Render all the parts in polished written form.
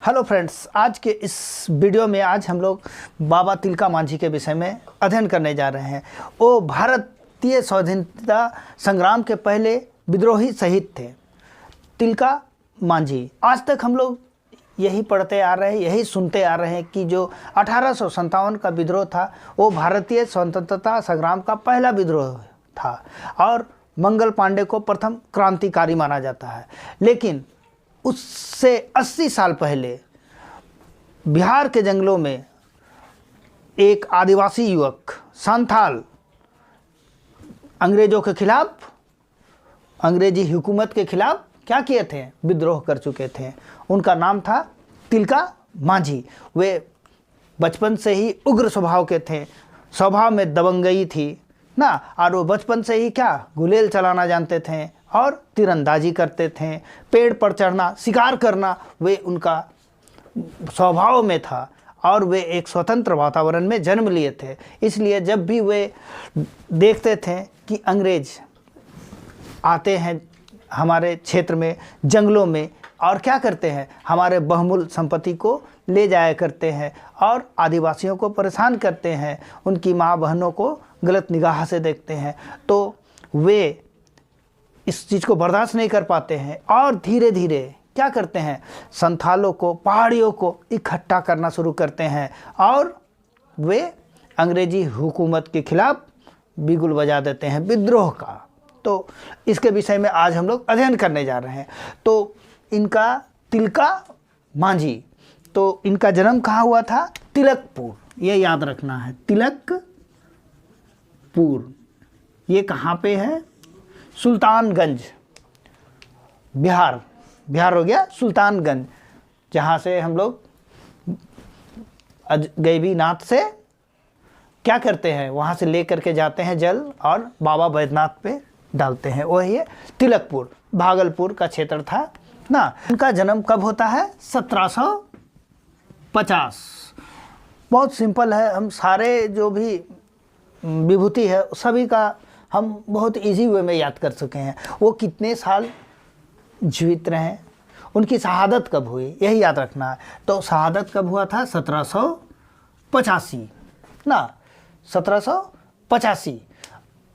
Hello friends, आज के इस वीडियो में आज हम लोग बाबा तिलका मांझी के विषय में अध्ययन करने जा रहे हैं। वो भारतीय स्वाधीनता संग्राम के पहले विद्रोही शहीद थे, तिलका मांझी। आज तक हम लोग यही पढ़ते आ रहे हैं, यही सुनते आ रहे हैं कि जो 1857 का विद्रोह था वो भारतीय स्वतंत्रता संग्राम का पहला विद्रोह था और मंगल पांडे को प्रथम क्रांतिकारी माना जाता है। लेकिन उससे 80 साल पहले बिहार के जंगलों में एक आदिवासी युवक संथाल अंग्रेजों के खिलाफ, अंग्रेजी हुकूमत के खिलाफ क्या किए थे, विद्रोह कर चुके थे। उनका नाम था तिलका मांझी। वे बचपन से ही उग्र स्वभाव के थे, स्वभाव में दबंगई थी ना, और वो बचपन से ही क्या गुलेल चलाना जानते थे और तीरंदाजी करते थे, पेड़ पर चढ़ना, शिकार करना वे उनका स्वभाव में था। और वे एक स्वतंत्र वातावरण में जन्म लिए थे, इसलिए जब भी वे देखते थे कि अंग्रेज आते हैं हमारे क्षेत्र में, जंगलों में, और क्या करते हैं, हमारे बहुमूल्य संपत्ति को ले जाया करते हैं और आदिवासियों को परेशान करते हैं, उनकी माँ बहनों को गलत निगाह से देखते हैं, तो वे इस चीज़ को बर्दाश्त नहीं कर पाते हैं और धीरे धीरे क्या करते हैं, संथालों को, पहाड़ियों को इकट्ठा करना शुरू करते हैं और वे अंग्रेजी हुकूमत के खिलाफ बिगुल बजा देते हैं, विद्रोह का। तो इसके विषय में आज हम लोग अध्ययन करने जा रहे हैं। तो इनका तिलका मांझी, तो इनका जन्म कहाँ हुआ था? तिलकपुर, ये याद रखना है, तिलकपुर। ये कहाँ पे है? सुल्तानगंज, बिहार। बिहार हो गया सुल्तानगंज, जहाँ से हम लोग गैबीनाथ से क्या करते हैं, वहाँ से ले करके जाते हैं जल और बाबा बैद्यनाथ पे डालते हैं। वही है तिलकपुर, भागलपुर का क्षेत्र था ना। उनका जन्म कब होता है? 1750। बहुत सिंपल है, हम सारे जो भी विभूति है सभी का हम बहुत इजी वे में याद कर सके हैं। वो कितने साल जीवित रहे, उनकी शहादत कब हुई, यही याद रखना है। तो शहादत कब हुआ था? 1785 ना, 1785।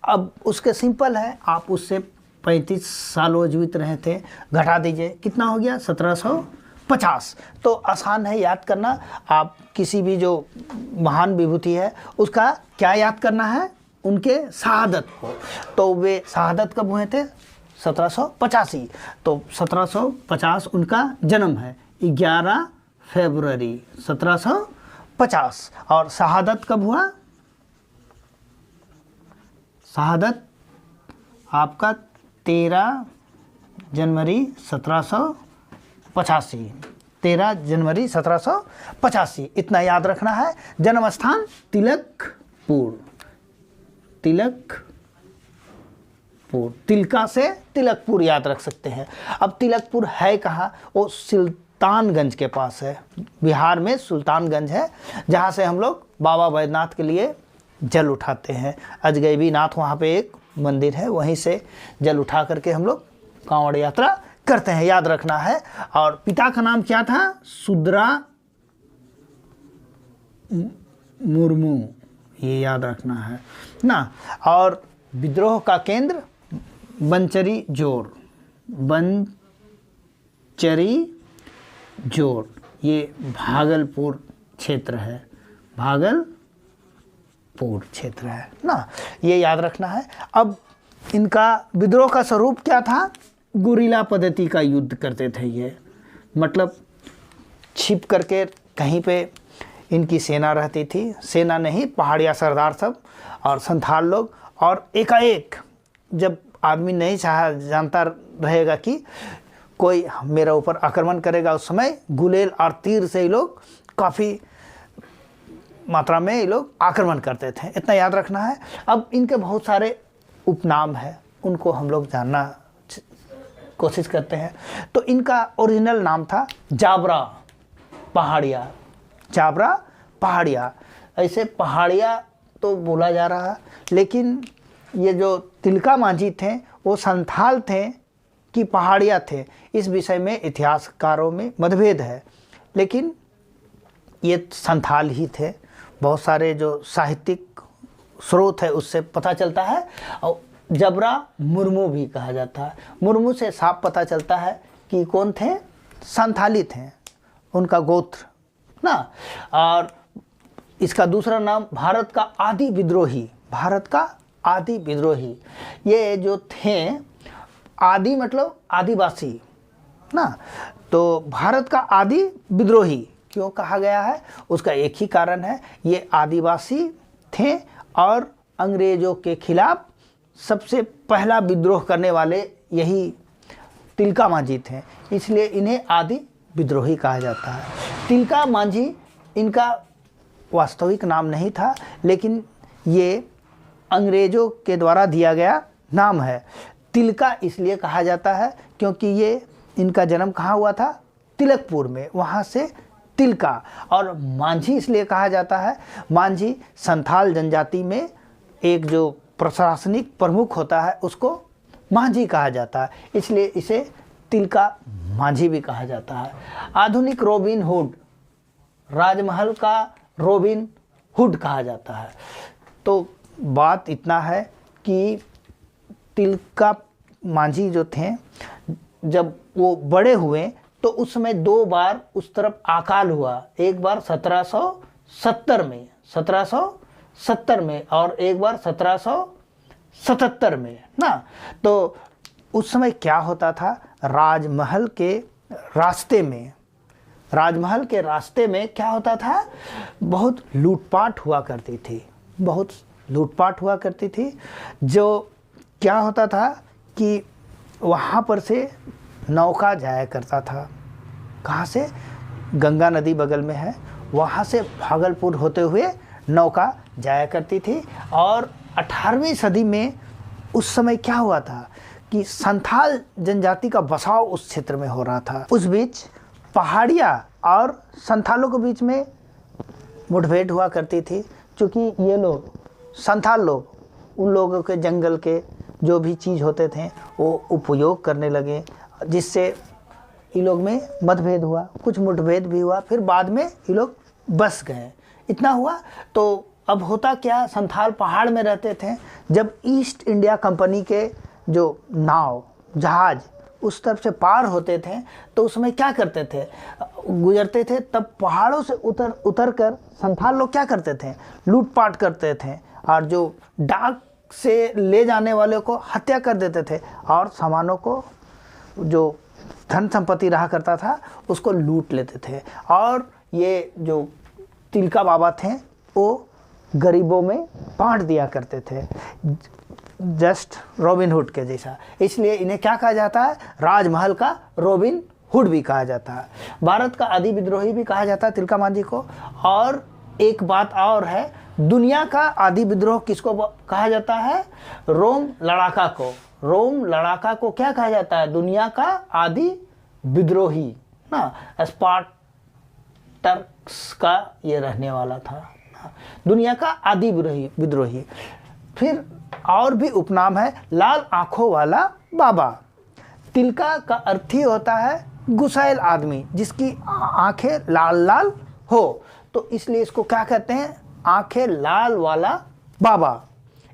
अब उसके सिंपल है, आप उससे 35 साल वो जीवित रहे थे, घटा दीजिए, कितना हो गया? 1750। तो आसान है याद करना। आप किसी भी जो महान विभूति है उसका क्या याद करना है? उनके शहादत को। तो वे शहादत कब हुए थे? 1785। तो 1750 उनका जन्म है, 11 फरवरी 1750। और शहादत कब हुआ? शहादत आपका 13 जनवरी 1785। 13 जनवरी 1785, इतना याद रखना है। जन्म स्थान तिलकपुर, तिलकपुर, तिलका से तिलकपुर याद रख सकते हैं। अब तिलकपुर है कहाँ? वो सुल्तानगंज के पास है, बिहार में सुल्तानगंज है, जहाँ से हम लोग बाबा बैद्यनाथ के लिए जल उठाते हैं। अजगैबीनाथ वहाँ पे एक मंदिर है, वहीं से जल उठा करके हम लोग कांवड़ यात्रा करते हैं, याद रखना है। और पिता का नाम क्या था? सुद्रा मुर्मू, ये याद रखना है ना। और विद्रोह का केंद्र बनचरी जोर, बनचरी जोर, ये भागलपुर क्षेत्र है, भागलपुर क्षेत्र है ना, ये याद रखना है। अब इनका विद्रोह का स्वरूप क्या था? गुरिल्ला पद्धति का युद्ध करते थे ये, मतलब छिप करके कहीं पे इनकी सेना रहती थी, सेना नहीं, पहाड़िया सरदार सब और संथाल लोग। और एकाएक जब आदमी नहीं जानता रहेगा कि कोई मेरा ऊपर आक्रमण करेगा, उस समय गुलेल और तीर से ये लोग काफ़ी मात्रा में ये लोग आक्रमण करते थे, इतना याद रखना है। अब इनके बहुत सारे उपनाम हैं, उनको हम लोग जानना कोशिश करते हैं। तो इनका ओरिजिनल नाम था जाबरा पहाड़िया, जाबरा पहाड़िया, ऐसे पहाड़िया तो बोला जा रहा है। लेकिन ये जो तिलका मांझी थे वो संथाल थे कि पहाड़िया थे, इस विषय में इतिहासकारों में मतभेद है। लेकिन ये संथाल ही थे। बहुत सारे जो साहित्यिक स्रोत है उससे पता चलता है। और जबरा मुर्मू भी कहा जाता है। मुर्मू से साफ पता चलता है कि कौन थे, संथाली थे, उनका गोत्र ना। और इसका दूसरा नाम भारत का आदि विद्रोही, भारत का आदि विद्रोही। ये जो थे, आदि मतलब आदिवासी ना, तो भारत का आदि विद्रोही क्यों कहा गया है, उसका एक ही कारण है, ये आदिवासी थे और अंग्रेजों के खिलाफ सबसे पहला विद्रोह करने वाले यही तिलका मांझी थे, इसलिए इन्हें आदि विद्रोही कहा जाता है। तिलका मांझी इनका वास्तविक नाम नहीं था, लेकिन ये अंग्रेजों के द्वारा दिया गया नाम है। तिलका इसलिए कहा जाता है क्योंकि ये इनका जन्म कहाँ हुआ था, तिलकपुर में, वहाँ से तिलका। और मांझी इसलिए कहा जाता है, मांझी संथाल जनजाति में एक जो प्रशासनिक प्रमुख होता है उसको मांझी कहा जाता है, इसलिए इसे तिलका मांझी भी कहा जाता है। आधुनिक रॉबिन हुड, राजमहल का रॉबिन हुड कहा जाता है। तो बात इतना है कि तिलका मांझी जो थे, जब वो बड़े हुए तो उस समय 2 बार उस तरफ अकाल हुआ। एक बार 1770 में, 1770 में, और एक बार 1777 में ना। तो उस समय क्या होता था, राजमहल के रास्ते में, राजमहल के रास्ते में क्या होता था, बहुत लूटपाट हुआ करती थी, बहुत लूटपाट हुआ करती थी। जो क्या होता था कि वहाँ पर से नौका जाया करता था, कहाँ से, गंगा नदी बगल में है, वहाँ से भागलपुर होते हुए नौका जाया करती थी। और 18वीं सदी में उस समय क्या हुआ था कि संथाल जनजाति का बसाव उस क्षेत्र में हो रहा था। उस बीच पहाड़िया और संथालों के बीच में मुठभेड़ हुआ करती थी, क्योंकि ये लोग संथाल लोग उन लोगों के जंगल के जो भी चीज़ होते थे वो उपयोग करने लगे, जिससे इन लोग में मतभेद हुआ, कुछ मुठभेद भी हुआ, फिर बाद में ये लोग बस गए। इतना हुआ तो अब होता क्या, संथाल पहाड़ में रहते थे। जब ईस्ट इंडिया कंपनी के जो नाव जहाज उस तरफ से पार होते थे तो उसमें क्या करते थे, गुजरते थे, तब पहाड़ों से उतर कर संथाल लोग क्या करते थे, लूटपाट करते थे, और जो डाक से ले जाने वाले को हत्या कर देते थे, और सामानों को, जो धन संपत्ति रहा करता था, उसको लूट लेते थे। और ये जो तिलका बाबा थे वो गरीबों में बांट दिया करते थे, जस्ट रॉबिन हुड के जैसा। इसलिए इन्हें क्या कहा जाता है, राजमहल का रॉबिन हुड भी कहा जाता है, भारत का आदि विद्रोही भी कहा जाता है तिलका मांझी को। और एक बात और है, दुनिया का आदि विद्रोह किसको कहा जाता है, रोम लड़ाका को। रोम लड़ाका को क्या कहा जाता है, दुनिया का आदि विद्रोही ना, स्पार्टक्स का ये रहने वाला था, दुनिया का आदि विद्रोही। फिर और भी उपनाम है, लाल आंखों वाला बाबा। तिलका का अर्थ ही होता है गुसैल आदमी, जिसकी आंखें लाल लाल हो, तो इसलिए इसको क्या कहते हैं, आंखें लाल वाला बाबा।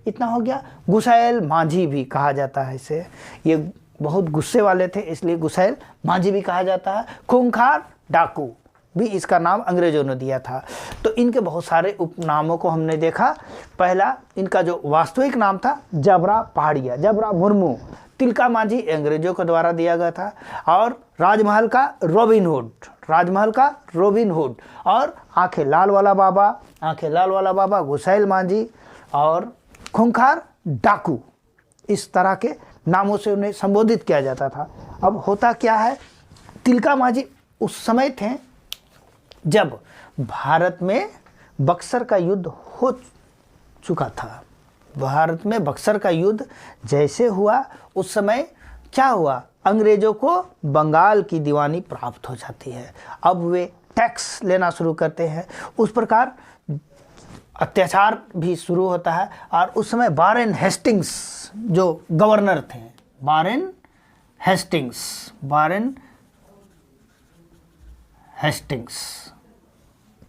इतना हो गया। गुसैल मांझी भी कहा जाता है इसे, ये बहुत गुस्से वाले थे इसलिए गुसैल मांझी भी कहा जाता है। खूंखार डाकू भी इसका नाम अंग्रेजों ने दिया था। तो इनके बहुत सारे उपनामों को हमने देखा। पहला इनका जो वास्तविक नाम था जबरा पहाड़िया, जबरा मुर्मू। तिलका मांझी अंग्रेजों के द्वारा दिया गया था। और राजमहल का रॉबिन हुड, राजमहल का रॉबिन हुड। और आंखें लाल वाला बाबा, आंखें लाल वाला बाबा गुसैल मांझी और खूंखार डाकू, इस तरह के नामों से उन्हें संबोधित किया जाता था। अब होता क्या है, तिलका मांझी उस समय थे जब भारत में बक्सर का युद्ध हो चुका था। भारत में बक्सर का युद्ध जैसे हुआ, उस समय क्या हुआ, अंग्रेजों को बंगाल की दीवानी प्राप्त हो जाती है। अब वे टैक्स लेना शुरू करते हैं, उस प्रकार अत्याचार भी शुरू होता है। और उस समय वारेन हेस्टिंग्स जो गवर्नर थे, वारेन हेस्टिंग्स,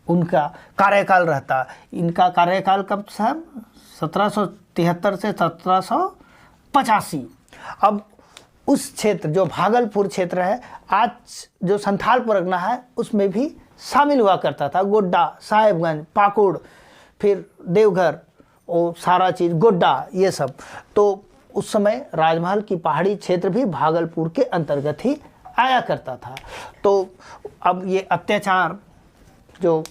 उनका कार्यकाल रहता। इनका कार्यकाल कब साहब 1773 से 1785। अब उस क्षेत्र जो भागलपुर क्षेत्र है, आज जो संथाल परगना है, उसमें भी शामिल हुआ करता था। गोड्डा, साहेबगंज, पाकुड़, फिर देवघर, वो सारा चीज़, गोड्डा, ये सब। तो उस समय राजमहल की पहाड़ी क्षेत्र भी भागलपुर के अंतर्गत ही आया करता था। तो अब ये अत्याचार, जो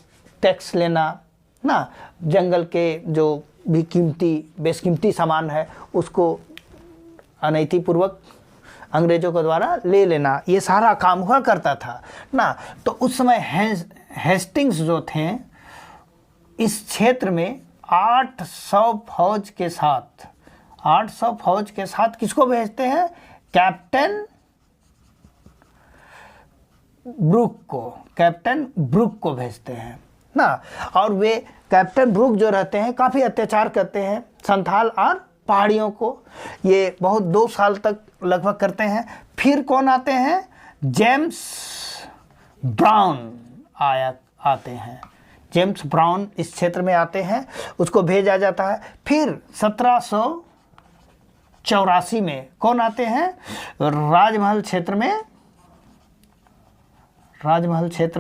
टैक्स लेना ना, जंगल के जो भी कीमती बेशकीमती सामान है उसको अनैतिकपूर्वक अंग्रेज़ों के द्वारा ले लेना, ये सारा काम हुआ करता था ना। तो उस समय हेस्टिंग्स जो थे, इस क्षेत्र में 800 फौज के साथ, 800 फौज के साथ किसको भेजते हैं? कैप्टन ब्रुक को भेजते हैं ना। और वे कैप्टन ब्रुक जो रहते हैं काफ़ी अत्याचार करते हैं संथाल और पहाड़ियों को। ये बहुत 2 साल तक लगभग करते हैं। फिर कौन आते हैं? जेम्स ब्राउन आते हैं। जेम्स ब्राउन इस क्षेत्र में आते हैं, उसको भेजा जाता है। फिर 1784 में कौन आते हैं? राजमहल क्षेत्र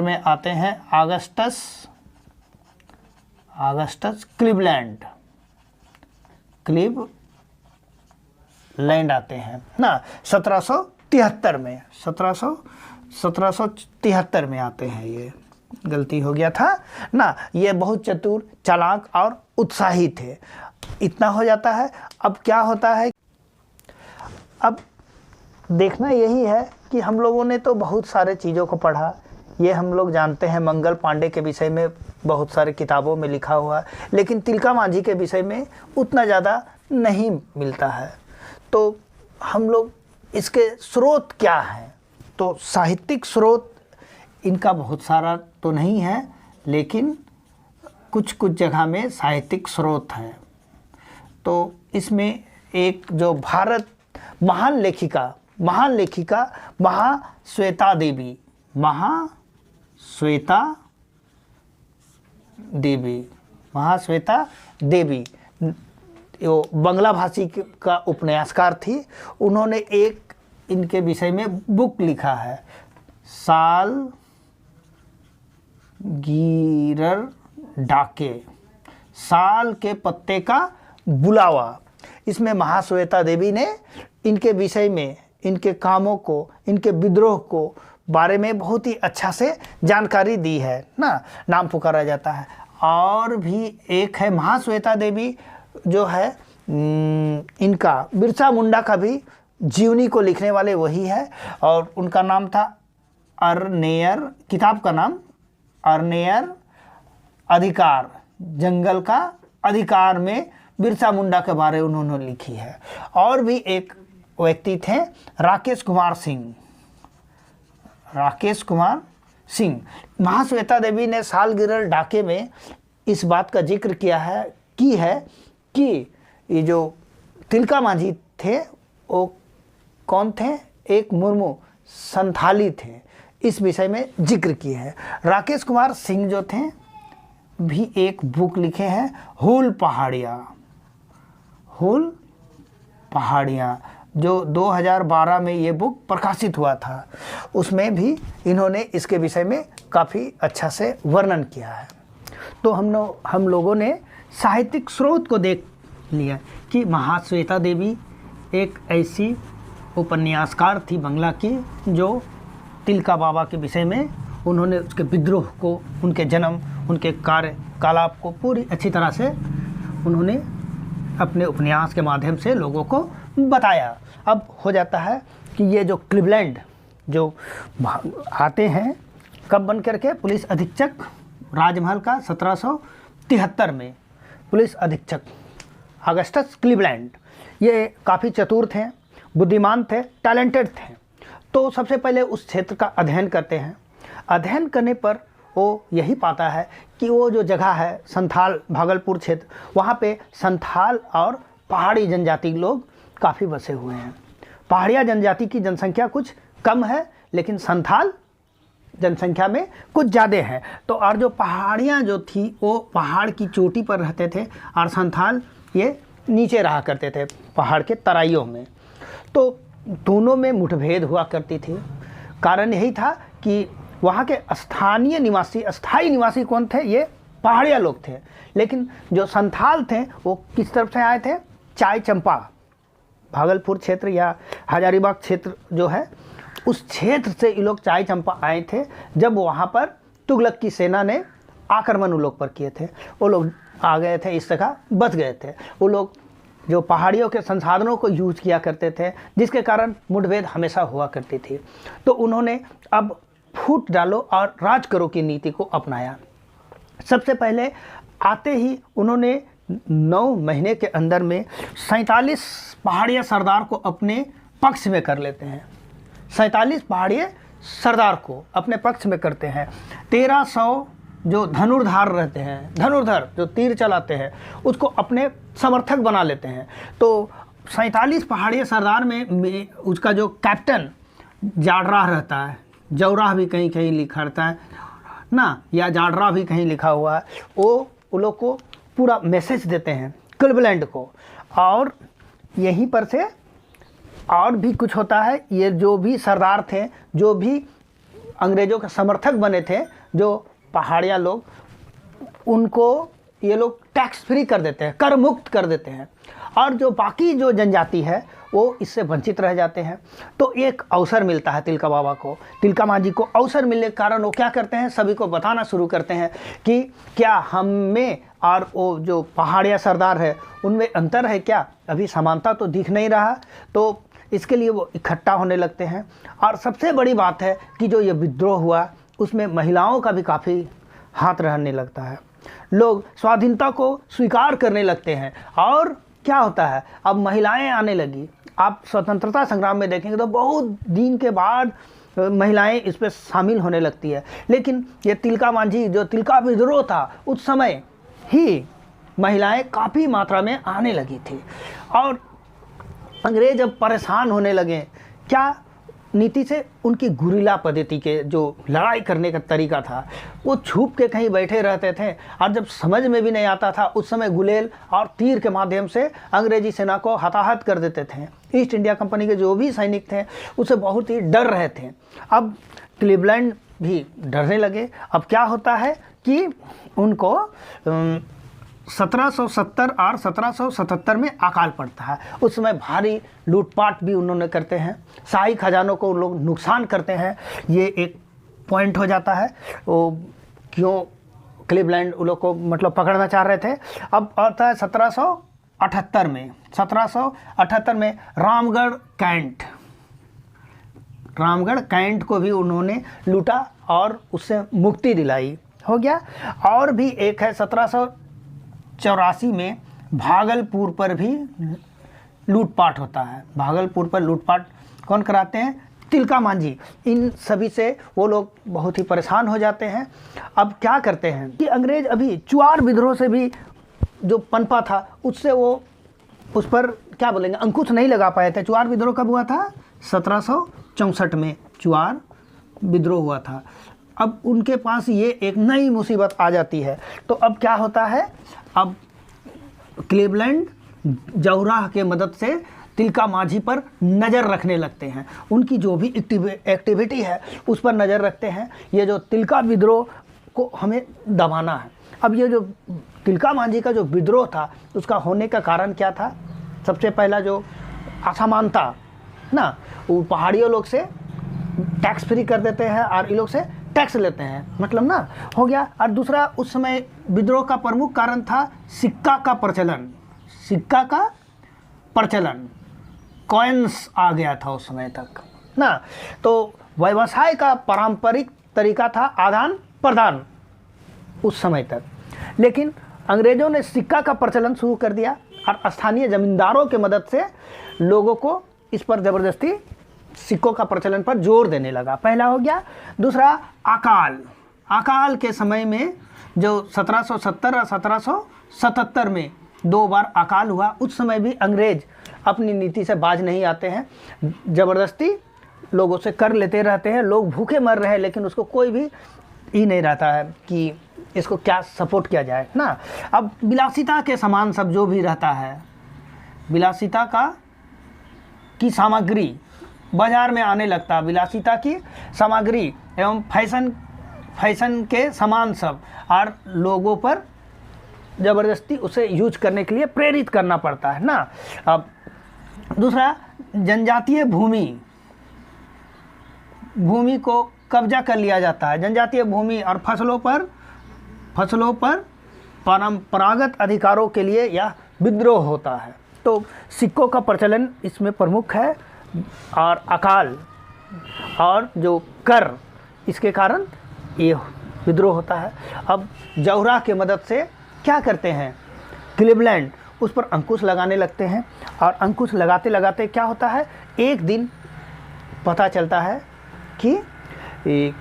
में आते हैं ऑगस्टस क्लीवलैंड आते हैं ना। 1773 में 1773 में आते हैं। ये गलती हो गया था ना। ये बहुत चतुर, चालाक और उत्साही थे। इतना हो जाता है। अब क्या होता है, अब देखना यही है कि हम लोगों ने तो बहुत सारे चीज़ों को पढ़ा, ये हम लोग जानते हैं। मंगल पांडे के विषय में बहुत सारे किताबों में लिखा हुआ है, लेकिन तिलका मांझी के विषय में उतना ज़्यादा नहीं मिलता है। तो हम लोग इसके स्रोत क्या हैं? तो साहित्यिक स्रोत इनका बहुत सारा तो नहीं है, लेकिन कुछ कुछ जगह में साहित्यिक स्रोत हैं। तो इसमें एक जो भारत महान लेखिका महाश्वेता देवी वो बंगला भाषी का उपन्यासकार थी। उन्होंने एक इनके विषय में बुक लिखा है, सालगिरह डाके, साल के पत्ते का बुलावा। इसमें महाश्वेता देवी ने इनके विषय में, इनके कामों को, इनके विद्रोह को बारे में बहुत ही अच्छा से जानकारी दी है ना। नाम पुकारा जाता है। और भी एक है महाश्वेता देवी जो है, इनका बिरसा मुंडा का भी जीवनी को लिखने वाले वही है। और उनका नाम था अर्नेयर, किताब का नाम अर्नेयर अधिकार, जंगल का अधिकार में बिरसा मुंडा के बारे उन्होंने लिखी है। और भी एक व्यक्ति थे राकेश कुमार सिंह। महाश्वेता देवी ने सालगिरह डाके में इस बात का जिक्र किया है कि ये जो तिलका मांझी थे वो कौन थे? एक मुर्मू संथाली थे। इस विषय में जिक्र किए हैं। राकेश कुमार सिंह जो थे भी एक बुक लिखे हैं, हूल पहाड़ियाँ, जो 2012 में ये बुक प्रकाशित हुआ था। उसमें भी इन्होंने इसके विषय में काफ़ी अच्छा से वर्णन किया है। तो हम लोगों ने साहित्यिक स्रोत को देख लिया कि महाश्वेता देवी एक ऐसी उपन्यासकार थी बंगला की, जो तिलका बाबा के विषय में उन्होंने उसके विद्रोह को, उनके जन्म, उनके कार्यकलाप को पूरी अच्छी तरह से उन्होंने अपने उपन्यास के माध्यम से लोगों को बताया। अब हो जाता है कि ये जो क्लीवलैंड जो आते हैं, कब बन करके? पुलिस अधीक्षक राजमहल का 1773 में पुलिस अधीक्षक ऑगस्टस क्लीवलैंड। ये काफ़ी चतुर थे, बुद्धिमान थे, टैलेंटेड थे। तो सबसे पहले उस क्षेत्र का अध्ययन करते हैं। अध्ययन करने पर वो यही पाता है कि वो जो जगह है संथाल, भागलपुर क्षेत्र, वहाँ पे संथाल और पहाड़ी जनजाति लोग काफ़ी बसे हुए हैं। पहाड़िया जनजाति की जनसंख्या कुछ कम है, लेकिन संथाल जनसंख्या में कुछ ज़्यादा हैं। तो और जो पहाड़ियाँ जो थी वो पहाड़ की चोटी पर रहते थे और संथाल ये नीचे रहा करते थे पहाड़ के तराइयों में। तो दोनों में मुठभेड़ हुआ करती थी। कारण यही था कि वहाँ के स्थानीय निवासी, अस्थाई निवासी कौन थे? ये पहाड़िया लोग थे। लेकिन जो संथाल थे वो किस तरफ से आए थे? चाय चंपा, भागलपुर क्षेत्र या हजारीबाग क्षेत्र जो है उस क्षेत्र से ये लोग चाय चंपा आए थे। जब वहाँ पर तुगलक की सेना ने आक्रमण उन लोग पर किए थे, वो लोग आ गए थे, इस तरह बच गए थे। वो लोग जो पहाड़ियों के संसाधनों को यूज किया करते थे, जिसके कारण मुठभेड़ हमेशा हुआ करती थी। तो उन्होंने अब फूट डालो और राज करो की नीति को अपनाया। सबसे पहले आते ही उन्होंने 9 महीने के अंदर में 47 पहाड़िया सरदार को अपने पक्ष में कर लेते हैं। 47 पहाड़िया सरदार को अपने पक्ष में करते हैं। 1300 जो धनुर्धार रहते हैं, धनुर्धर जो तीर चलाते हैं, उसको अपने समर्थक बना लेते हैं। तो 47 पहाड़िया सरदार में उसका जो कैप्टन जाडराह रहता है, जौराह भी कहीं कहीं लिखा रहता है ना, या जाडराह भी कहीं लिखा हुआ है, वो लोग को पूरा मैसेज देते हैं क्लीवलैंड को। और यहीं पर से और भी कुछ होता है। ये जो भी सरदार थे, जो भी अंग्रेज़ों के समर्थक बने थे, जो पहाड़िया लोग, उनको ये लोग टैक्स फ्री कर देते हैं, कर मुक्त कर देते हैं। और जो बाकी जो जनजाति है वो इससे वंचित रह जाते हैं। तो एक अवसर मिलता है तिलका बाबा को, तिलका मांझी को अवसर मिलने के कारण वो क्या करते हैं, सभी को बताना शुरू करते हैं कि क्या हम में और वो जो पहाड़िया सरदार है उनमें अंतर है क्या, अभी समानता तो दिख नहीं रहा। तो इसके लिए वो इकट्ठा होने लगते हैं। और सबसे बड़ी बात है कि जो ये विद्रोह हुआ उसमें महिलाओं का भी काफ़ी हाथ रहने लगता है। लोग स्वाधीनता को स्वीकार करने लगते हैं। और क्या होता है, अब महिलाएं आने लगी। आप स्वतंत्रता संग्राम में देखेंगे तो बहुत दिन के बाद महिलाएं इस पर शामिल होने लगती है। लेकिन ये तिलका मांझी जो तिलका विद्रोह था उस समय ही महिलाएं काफ़ी मात्रा में आने लगी थी। और अंग्रेज अब परेशान होने लगे क्या नीति से, उनकी गुरिल्ला पद्धति के जो लड़ाई करने का तरीका था, वो छुप के कहीं बैठे रहते थे। और जब समझ में भी नहीं आता था उस समय गुलेल और तीर के माध्यम से अंग्रेजी सेना को हताहत कर देते थे। ईस्ट इंडिया कंपनी के जो भी सैनिक थे उससे बहुत ही डर रहे थे। अब क्लीवलैंड भी डरने लगे। अब क्या होता है कि उनको 1770 और 1777 में अकाल पड़ता है। उस समय भारी लूटपाट भी उन्होंने करते हैं, शाही खजानों को लोग नुकसान करते हैं। ये एक पॉइंट हो जाता है वो क्यों क्लीवलैंड उन लोग को मतलब पकड़ना चाह रहे थे। अब आता है 1778 में, 1778 में रामगढ़ कैंट को भी उन्होंने लूटा और उससे मुक्ति दिलाई। हो गया। और भी एक है 1784 में भागलपुर पर भी लूटपाट होता है। भागलपुर पर लूटपाट कौन कराते हैं? तिलका मांझी। इन सभी से वो लोग बहुत ही परेशान हो जाते हैं। अब क्या करते हैं कि अंग्रेज अभी चुआर विद्रोह से भी जो पनपा था उससे वो उस पर क्या बोलेंगे अंकुश नहीं लगा पाए थे। चुआर विद्रोह कब हुआ था? 1764 में चुआर विद्रोह हुआ था। अब उनके पास ये एक नई मुसीबत आ जाती है। तो अब क्या होता है, अब क्लीवलैंड जौराह के मदद से तिलका मांझी पर नज़र रखने लगते हैं। उनकी जो भी एक्टिविटी है उस पर नज़र रखते हैं। ये जो तिलका विद्रोह को हमें दबाना है। अब ये जो तिलका मांझी का जो विद्रोह था उसका होने का कारण क्या था? सबसे पहला जो असमानता ना, वो पहाड़ियों लोग से टैक्स फ्री कर देते हैं और इन लोग से टैक्स लेते हैं, मतलब ना हो गया। और दूसरा उस समय विद्रोह का प्रमुख कारण था सिक्का का प्रचलन। सिक्का का प्रचलन, कॉइन्स आ गया था उस समय तक ना। तो व्यवसाय का पारंपरिक तरीका था आदान प्रदान उस समय तक। लेकिन अंग्रेज़ों ने सिक्का का प्रचलन शुरू कर दिया और स्थानीय जमींदारों के मदद से लोगों को इस पर ज़बरदस्ती सिक्कों का प्रचलन पर जोर देने लगा। पहला हो गया। दूसरा अकाल के समय में जो 1770 और 1777 में 2 बार अकाल हुआ, उस समय भी अंग्रेज अपनी नीति से बाज नहीं आते हैं। ज़बरदस्ती लोगों से कर लेते रहते हैं, लोग भूखे मर रहे हैं, लेकिन उसको कोई भी ही नहीं रहता है कि इसको क्या सपोर्ट किया जाए ना। अब विलासिता के सामान सब जो भी रहता है, विलासिता की सामग्री बाजार में आने लगता है, विलासिता की सामग्री एवं फैशन के सामान सब, और लोगों पर ज़बरदस्ती उसे यूज करने के लिए प्रेरित करना पड़ता है ना। अब दूसरा, जनजातीय भूमि को कब्जा कर लिया जाता है। जनजातीय भूमि और फसलों पर परंपरागत अधिकारों के लिए यह विद्रोह होता है। तो सिक्कों का प्रचलन इसमें प्रमुख है, और अकाल और जो कर, इसके कारण ये विद्रोह होता है। अब जौहरा के मदद से क्या करते हैं, क्लीवलैंड उस पर अंकुश लगाने लगते हैं, और अंकुश लगाते लगाते क्या होता है, एक दिन पता चलता है कि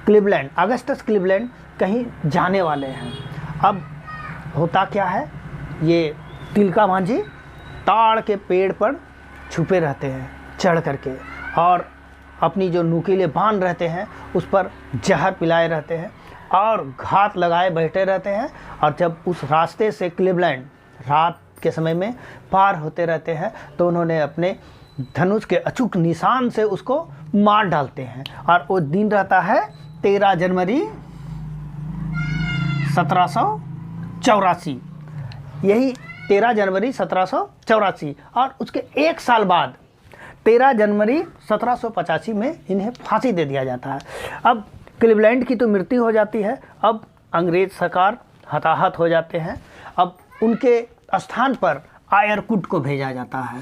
क्लीवलैंड, अगस्टस क्लीवलैंड कहीं जाने वाले हैं। अब होता क्या है, ये तिलका मांझी ताड़ के पेड़ पर छुपे रहते हैं चढ़ करके, और अपनी जो नुकीले बाण रहते हैं उस पर जहर पिलाए रहते हैं और घात लगाए बैठे रहते हैं। और जब उस रास्ते से क्लीवलैंड रात के समय में पार होते रहते हैं तो उन्होंने अपने धनुष के अचूक निशान से उसको मार डालते हैं। और वो दिन रहता है 13 जनवरी 1784, यही 13 जनवरी 1784, और उसके एक साल बाद 13 जनवरी 1785 में इन्हें फांसी दे दिया जाता है। अब क्लीवलैंड की तो मृत्यु हो जाती है, अब अंग्रेज सरकार हताहत हो जाते हैं। अब उनके स्थान पर आयरकुट को भेजा जाता है,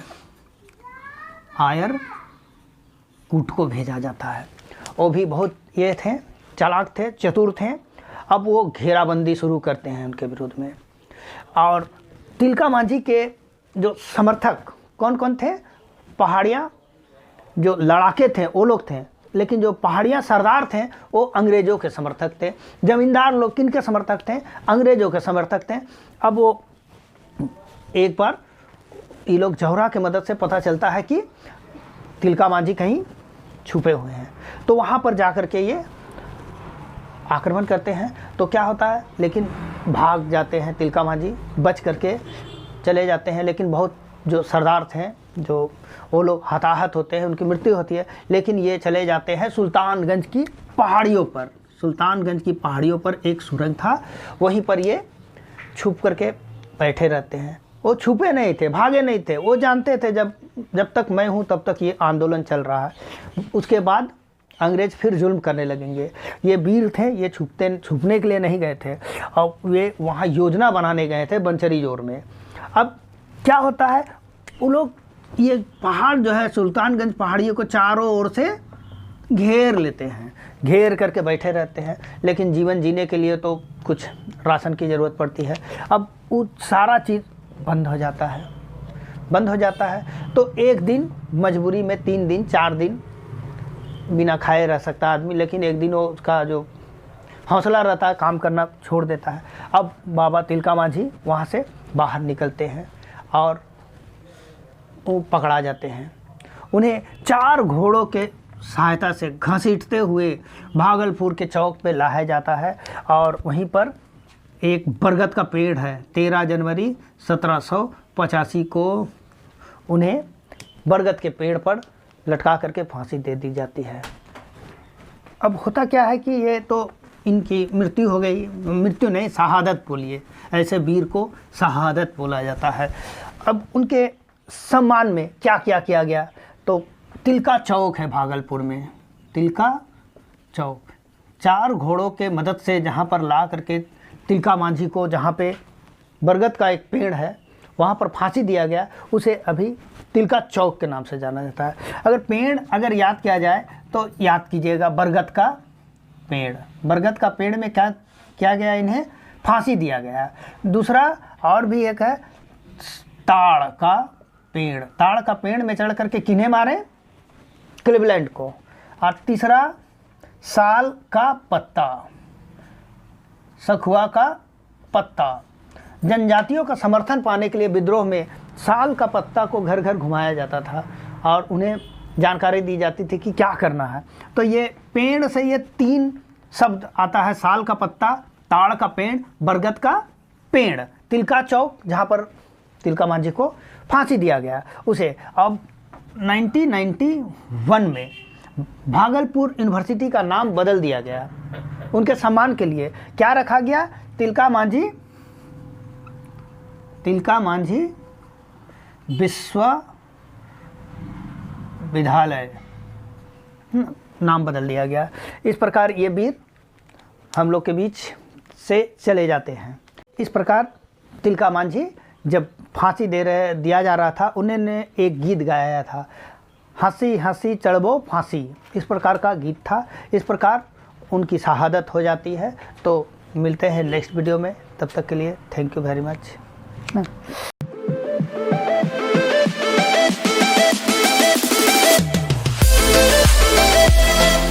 आयरकुट को भेजा जाता है। वो भी बहुत ये थे, चालाक थे, चतुर थे। अब वो घेराबंदी शुरू करते हैं उनके विरोध में। और तिलका मांझी के जो समर्थक कौन कौन थे, पहाड़िया जो लड़ाके थे वो लोग थे, लेकिन जो पहाड़िया सरदार थे वो अंग्रेज़ों के समर्थक थे। जमींदार लोग किन के समर्थक थे, अंग्रेज़ों के समर्थक थे। अब वो एक बार ये लोग जौहरा के मदद से पता चलता है कि तिलका मांझी कहीं छुपे हुए हैं, तो वहाँ पर जा कर के ये आक्रमण करते हैं। तो क्या होता है, लेकिन भाग जाते हैं तिलका मांझी, बच करके चले जाते हैं। लेकिन बहुत जो सरदार थे जो वो लोग हताहत होते हैं, उनकी मृत्यु होती है। लेकिन ये चले जाते हैं सुल्तानगंज की पहाड़ियों पर। सुल्तानगंज की पहाड़ियों पर एक सुरंग था, वहीं पर ये छुप करके बैठे रहते हैं। वो छुपे नहीं थे, भागे नहीं थे, वो जानते थे जब तक मैं हूँ तब तक ये आंदोलन चल रहा है। उसके बाद अंग्रेज फिर जुल्म करने लगेंगे। ये वीर थे, ये छुपने के लिए नहीं गए थे, और वे वहाँ योजना बनाने गए थे बंसरी जोर में। अब क्या होता है, वो लोग ये पहाड़ जो है सुल्तानगंज पहाड़ियों को चारों ओर से घेर लेते हैं, घेर करके बैठे रहते हैं। लेकिन जीवन जीने के लिए तो कुछ राशन की ज़रूरत पड़ती है। अब वो सारा चीज़ बंद हो जाता है। तो एक दिन मजबूरी में 3 दिन 4 दिन बिना खाए रह सकता आदमी, लेकिन एक दिन वो उसका जो हौसला रहता है काम करना छोड़ देता है। अब बाबा तिलका मांझी वहाँ से बाहर निकलते हैं और वो पकड़ा जाते हैं। उन्हें 4 घोड़ों के सहायता से घसीटते हुए भागलपुर के चौक पे लाया जाता है, और वहीं पर एक बरगद का पेड़ है। 13 जनवरी 1785 को उन्हें बरगद के पेड़ पर लटका करके फांसी दे दी जाती है। अब होता क्या है कि ये तो इनकी मृत्यु हो गई, मृत्यु नहीं शहादत बोलिए, ऐसे वीर को शहादत बोला जाता है। अब उनके सम्मान में क्या क्या किया गया, तो तिलका चौक है भागलपुर में, तिलका चौक 4 घोड़ों के मदद से जहाँ पर ला करके तिलका मांझी को, जहाँ पे बरगद का एक पेड़ है वहाँ पर फांसी दिया गया, उसे अभी तिलका चौक के नाम से जाना जाता है। अगर पेड़ अगर याद किया जाए तो याद कीजिएगा बरगद का पेड़। बरगद का पेड़ में क्या किया गया, इन्हें फांसी दिया गया। दूसरा और भी एक है ताड़ का पेड़। ताड़ का पेड़ में चढ़ करके किन्हें मारे, क्लीवलैंड को। और तीसरा साल का पत्ता, सखुआ का पत्ता। जनजातियों का समर्थन पाने के लिए विद्रोह में साल का पत्ता को घर घर घुमाया जाता था और उन्हें जानकारी दी जाती थी कि क्या करना है। तो ये पेड़ से ये 3 शब्द आता है, साल का पत्ता, ताड़ का पेड़, बरगद का पेड़। तिलका चौक जहाँ पर तिलका मांझी को फांसी दिया गया उसे अब 1991 में भागलपुर यूनिवर्सिटी का नाम बदल दिया गया। उनके सम्मान के लिए क्या रखा गया? तिलका मांझी विश्वविद्यालय नाम बदल दिया गया। इस प्रकार ये वीर हम लोग के बीच से चले जाते हैं। इस प्रकार तिलका मांझी जब फांसी दिया जा रहा था, उन्होंने एक गीत गाया था, हंसी हंसी चढ़बो फांसी, इस प्रकार का गीत था। इस प्रकार उनकी शहादत हो जाती है। तो मिलते हैं नेक्स्ट वीडियो में, तब तक के लिए थैंक यू वेरी मच।